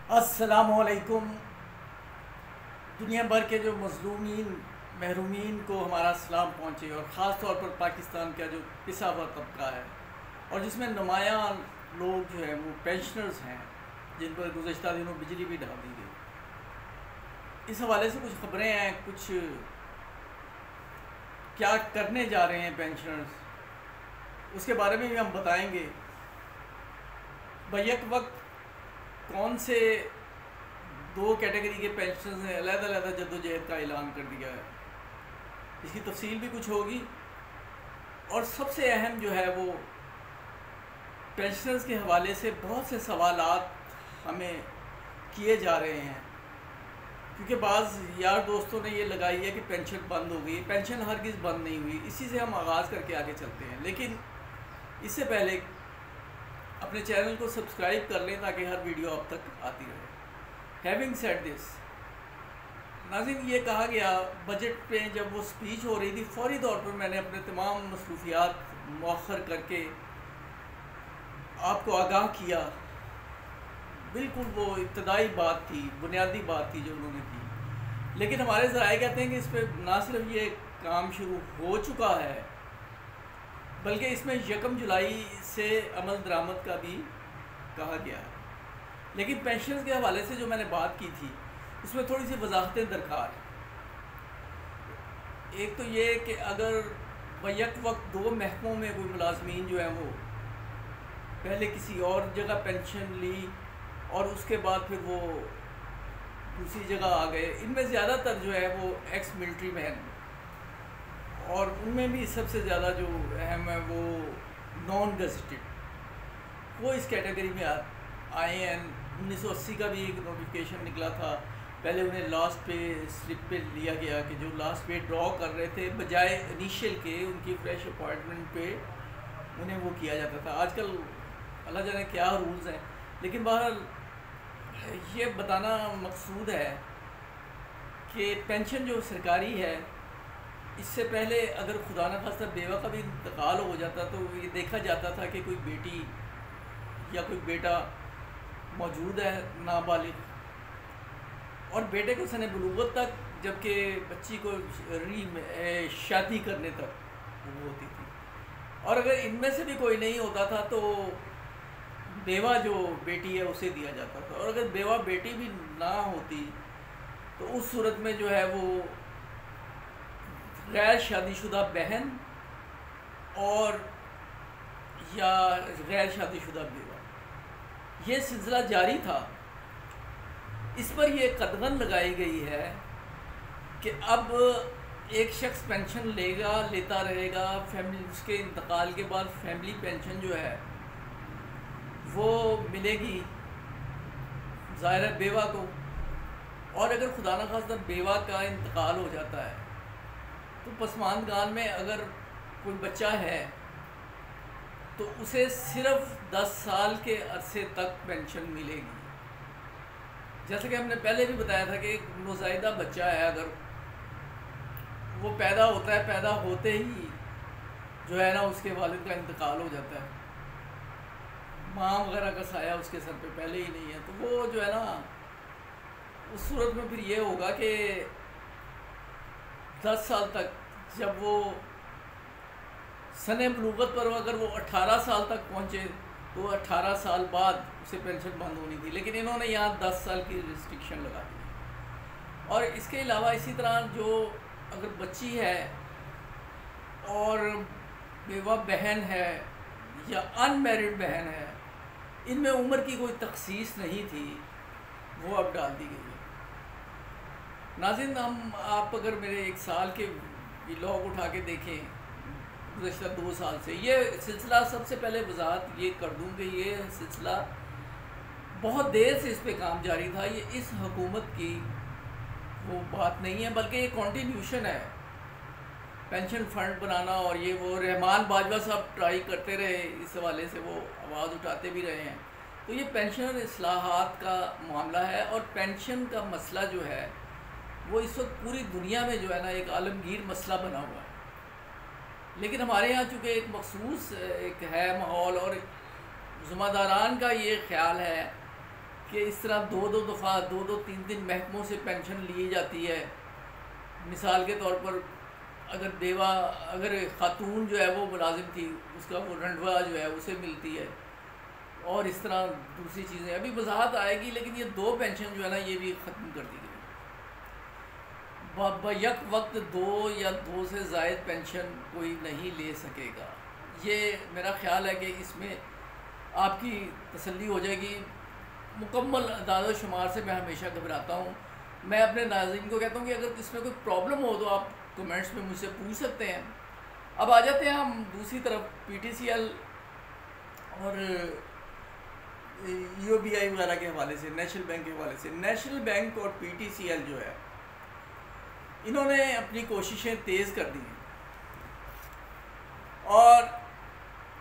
السلام علیکم۔ دنیا بھر کے جو مظلومین محرومین کو ہمارا سلام پہنچے، اور خاص طور پر پاکستان کا جو پسا ہوا طبقہ ہے اور جس میں نمایاں لوگ جو ہیں وہ پینشنرز ہیں، جن پر گزشتہ دنوں بجلی بھی ڈال دی گئی۔ اس حوالے سے کچھ خبریں ہیں، کچھ کیا کرنے جا رہے ہیں پینشنرز، اس کے بارے میں بھی ہم بتائیں گے۔ بیک وقت کون سے دو کیٹیگری کے پینشنرز ہیں، علیحدہ علیحدہ جدوجہد کا اعلان کر دیا ہے، اس کی تفصیل بھی کچھ ہوگی۔ اور سب سے اہم جو ہے وہ پینشنرز کے حوالے سے بہت سے سوالات ہمیں کیے جا رہے ہیں، کیونکہ بعض یار دوستوں نے یہ لگائی ہے کہ پینشن بند ہو گئی۔ پینشن ہرگز بند نہیں ہوئی، اسی سے ہم آغاز کر کے آگے چلتے ہیں، لیکن اس سے پہلے اپنے چینل کو سبسکرائب کر لیں تاکہ ہر ویڈیو اب تک آتی رہے۔ ہیونگ سیڈ دس، ناظرین، یہ کہا گیا بجٹ پہ جب وہ سپیچ ہو رہی تھی، فوری طور پر میں نے اپنے تمام مصروفیات مؤخر کر کے آپ کو آگاہ کیا۔ بالکل وہ ابتدائی بات تھی، بنیادی بات تھی جو انہوں نے کی، لیکن ہمارے ذرائع کہتے ہیں کہ اس پہ نہ صرف یہ کام شروع ہو چکا ہے بلکہ اس میں 1 جولائی سے عمل درآمد کا بھی کہا گیا ہے۔ لیکن پینشنز کے حوالے سے جو میں نے بات کی تھی اس میں تھوڑی سی وضاحتیں درکار ہیں۔ ایک تو یہ کہ اگر بیک وقت 2 محکموں میں کوئی ملازمین جو ہیں وہ پہلے کسی اور جگہ پینشن لی اور اس کے بعد پھر وہ دوسری جگہ آ گئے، ان میں زیادہ تر جو ہے وہ ایکس ملٹری مین، اور ان میں بھی سب سے زیادہ جو اہم ہے وہ نان گزٹڈ، وہ اس کیٹیگری میں آئے ہیں۔ 1980 کا بھی ایک نوٹیفکیشن نکلا تھا، پہلے انہیں لاسٹ پے سلپ پہ لیا گیا کہ جو لاسٹ پے ڈرا کر رہے تھے بجائے انیشیل کے ان کی فریش اپائنٹمنٹ پہ انہیں وہ کیا جاتا تھا۔ آج کل اللہ جانے کیا رولز ہیں، لیکن بہرحال یہ بتانا مقصود ہے کہ پینشن جو سرکاری ہے، اس سے پہلے اگر خدا نخواستہ بیوہ کا بھی انتقال ہو جاتا تو یہ دیکھا جاتا تھا کہ کوئی بیٹی یا کوئی بیٹا موجود ہے نابالغ، اور بیٹے کو سن بلوغت تک، جبکہ بچی کو شادی کرنے تک وہ ہوتی تھی، اور اگر ان میں سے بھی کوئی نہیں ہوتا تھا تو بیوہ جو بیٹی ہے اسے دیا جاتا تھا، اور اگر بیوہ بیٹی بھی نہ ہوتی تو اس صورت میں جو ہے وہ غیر شادی شدہ بہن اور یا غیر شادی شدہ بیوہ، یہ سلسلہ جاری تھا۔ اس پر یہ قدغن لگائی گئی ہے کہ اب ایک شخص پینشن لیتا رہے گا، فیملی اس کے انتقال کے بعد فیملی پینشن جو ہے وہ ملے گی ظاہر ہے بیوہ کو، اور اگر خدا نخواستہ بیوہ کا انتقال ہو جاتا ہے تو پسماندگان میں اگر کوئی بچہ ہے تو اسے صرف 10 سال کے عرصے تک پینشن ملے گی۔ جیسا کہ ہم نے پہلے بھی بتایا تھا کہ ایک نوزائیدہ بچہ ہے، اگر وہ پیدا ہوتا ہے، پیدا ہوتے ہی جو ہے نا اس کے والد کا انتقال ہو جاتا ہے، ماں وغیرہ کا سایہ اس کے سر پہ پہلے ہی نہیں ہے، تو وہ جو ہے نا اس صورت میں پھر یہ ہوگا کہ 10 سال تک، جب وہ سن بلوغت پر اگر وہ 18 سال تک پہنچے تو 18 سال بعد اسے پینشن بند ہونی تھی، لیکن انہوں نے یہاں 10 سال کی ریسٹرکشن لگا دی۔ اور اس کے علاوہ اسی طرح جو اگر بچی ہے اور بیوہ بہن ہے یا ان میرڈ بہن ہے، ان میں عمر کی کوئی تخصیص نہیں تھی، وہ اب ڈال دی گئی ہے۔ ناظرین، آپ اگر میرے 1 سال کے ولاگ اٹھا کے دیکھیں گزشتہ 2 سال سے، یہ سلسلہ سب سے پہلے وضاحت یہ کر دوں کہ یہ سلسلہ بہت دیر سے اس پہ کام جاری تھا، یہ اس حکومت کی وہ بات نہیں ہے بلکہ یہ کنٹینیوشن ہے۔ پینشن فنڈ بنانا اور یہ وہ رحمان باجوہ صاحب ٹرائی کرتے رہے، اس حوالے سے وہ آواز اٹھاتے بھی رہے ہیں، تو یہ پینشن اصلاحات کا معاملہ ہے، اور پینشن کا مسئلہ جو ہے وہ اس وقت پوری دنیا میں جو ہے نا ایک عالمگیر مسئلہ بنا ہوا ہے۔ لیکن ہمارے ہاں چونکہ ایک مخصوص ایک ہے ماحول، اور ذمہ داران کا یہ خیال ہے کہ اس طرح دو دفعہ دو تین محکموں سے پینشن لی جاتی ہے. مثال کے طور پر اگر خاتون جو ہے وہ ملازم تھی، اس کا وہ رنڈوا جو ہے اسے ملتی ہے، اور اس طرح دوسری چیزیں ابھی وضاحت آئے گی. لیکن یہ 2 پینشن جو ہے نا یہ بھی ختم کر دی گئی. بیک وقت 2 یا 2 سے زائد پینشن کوئی نہیں لے سکے گا. یہ میرا خیال ہے کہ اس میں آپ کی تسلی ہو جائے گی. مکمل اعداد و شمار سے میں ہمیشہ گھبراتا ہوں. میں اپنے ناظرین کو کہتا ہوں کہ اگر اس میں کوئی پرابلم ہو تو آپ کمنٹس میں مجھ سے پوچھ سکتے ہیں. اب آ جاتے ہیں ہم دوسری طرف پی ٹی سی ایل اور ای او بی آئی وغیرہ کے حوالے سے، نیشنل بینک کے حوالے سے. نیشنل بینک اور پی ٹی سی ایل جو ہے انہوں نے اپنی کوششیں تیز کر دی ہیں، اور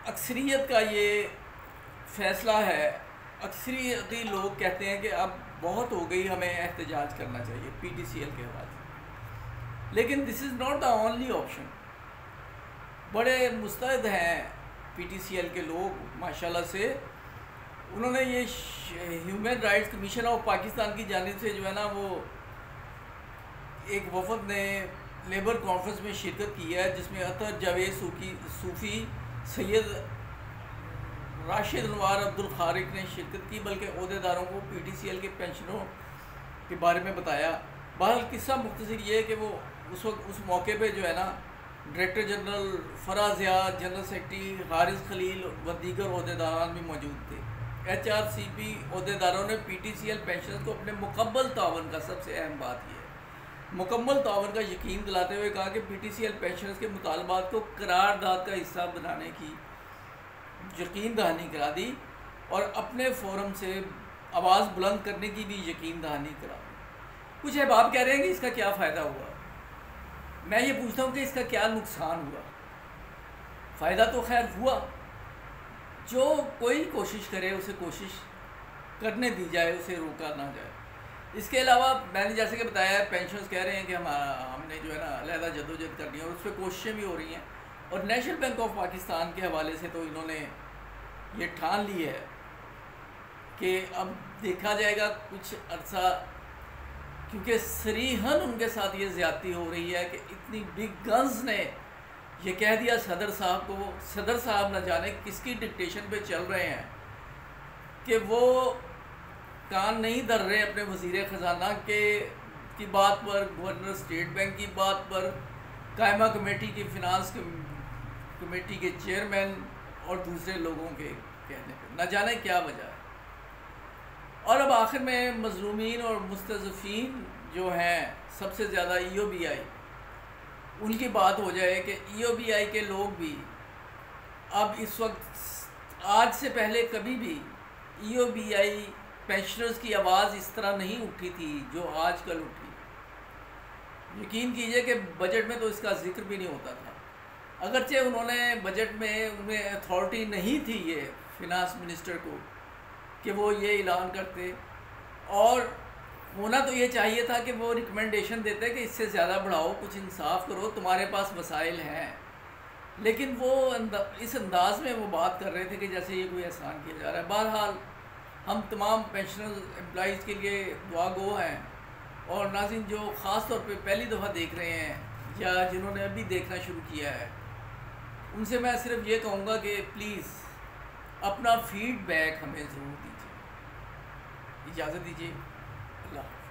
اکثریت کا یہ فیصلہ ہے. اکثریتی لوگ کہتے ہیں کہ اب بہت ہو گئی، ہمیں احتجاج کرنا چاہیے پی ٹی سی ایل کے حوالے سے. لیکن this is not the only option. بڑے مستعد ہیں پی ٹی سی ایل کے لوگ ماشاءاللہ سے. انہوں نے یہ human rights commission of Pakistan کی جانب سے جو ہے نا وہ ایک وفد نے لیبر کانفرنس میں شرکت کی ہے، جس میں اطہر جاوید صوفی، سید راشد انوار عبدالخالق نے شرکت کی، بلکہ عہدیداروں کو پی ٹی سی ایل کے پینشنوں کے بارے میں بتایا. بہرحال قصہ مختصر یہ ہے کہ وہ اس موقع پہ جو ہے نا ڈائریکٹر جنرل فرا ضیاء، جنرل سیکرٹری حارث خلیل و دیگر عہدیداران بھی موجود تھے. ایچ آر سی پی عہدیداروں نے P T C L pensioners کو اپنے مکمل تعاون کا، سب سے اہم بات یہ ہے، مکمل تعاون کا یقین دلاتے ہوئے کہا کہ P T C L pensioners کے مطالبات کو قرارداد کا حصہ بنانے کی یقین دہانی کرا دی، اور اپنے فورم سے آواز بلند کرنے کی بھی یقین دہانی کرا دی. کچھ احباب کہہ رہے ہیں کہ اس کا کیا فائدہ ہوا. میں یہ پوچھتا ہوں کہ اس کا کیا نقصان ہوا. فائدہ تو خیر ہوا. جو کوئی کوشش کرے اسے کوشش کرنے دی جائے، اسے روکا نہ جائے. اس کے علاوہ میں نے جیسے کہ بتایا، پینشنز کہہ رہے ہیں کہ ہم نے جو ہے نا علیحدہ جدوجہد کرنی ہے، اور اس پہ کوششیں بھی ہو رہی ہیں. اور نیشنل بینک آف پاکستان کے حوالے سے تو انہوں نے یہ ٹھان لی ہے کہ اب دیکھا جائے گا کچھ عرصہ، کیونکہ صریحاً ان کے ساتھ یہ زیادتی ہو رہی ہے کہ اتنی بگ گنز نے یہ کہہ دیا صدر صاحب کو. صدر صاحب نہ جانے کس کی ڈکٹیشن پہ چل رہے ہیں کہ وہ کان نہیں دھر رہے اپنے وزیر خزانہ کی بات پر، گورنر اسٹیٹ بینک کی بات پر، قائمہ کمیٹی کی فنانس کمیٹی کے چیئرمین اور دوسرے لوگوں کے کہنے پہ. نہ جانے کیا وجہ ہے. اور اب آخر میں مظلومین اور مستضعفین جو ہیں سب سے زیادہ ای او بی آئی، ان کی بات ہو جائے کہ ای او بی آئی کے لوگ بھی اب اس وقت، آج سے پہلے کبھی بھی ای او بی آئی پینشنرز کی آواز اس طرح نہیں اٹھی تھی جو آج کل اٹھی. یقین کیجئے کہ بجٹ میں تو اس کا ذکر بھی نہیں ہوتا تھا. اگرچہ انہوں نے بجٹ میں، انہیں اتھارٹی نہیں تھی یہ فنانس منسٹر کو کہ وہ یہ اعلان کرتے، اور ہونا تو یہ چاہیے تھا کہ وہ ریکمنڈیشن دیتے کہ اس سے زیادہ بڑھاؤ، کچھ انصاف کرو، تمہارے پاس وسائل ہیں. لیکن وہ اس انداز میں وہ بات کر رہے تھے کہ جیسے یہ کوئی احسان کیا جا رہا ہے. بہرحال ہم تمام پینشنر امپلائیز کے لیے دعا گو ہیں. اور ناظرین جو خاص طور پہ پہلی دفعہ دیکھ رہے ہیں یا جنہوں نے ابھی دیکھنا شروع کیا ہے، ان سے میں صرف یہ کہوں گا کہ پلیز اپنا فیڈ بیک ہمیں ضرور دیجیے. اجازت دیجیے. اللہ حافظ.